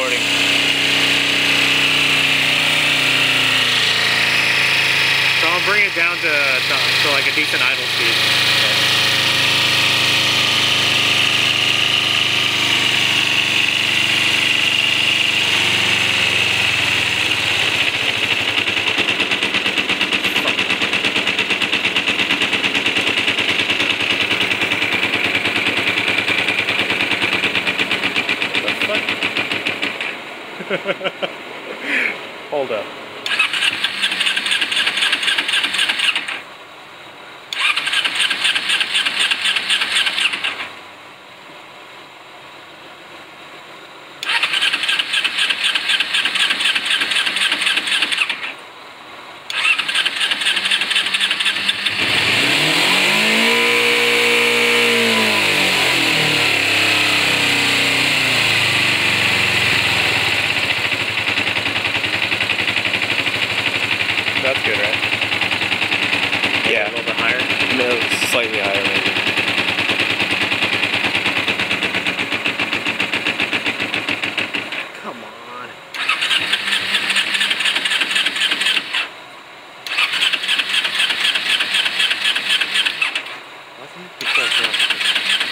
recording. So I'll bring it down to like a decent idle speed. Hold up. That's good, right? Yeah. A little bit higher? No, slightly higher maybe. Come on. Wasn't it before?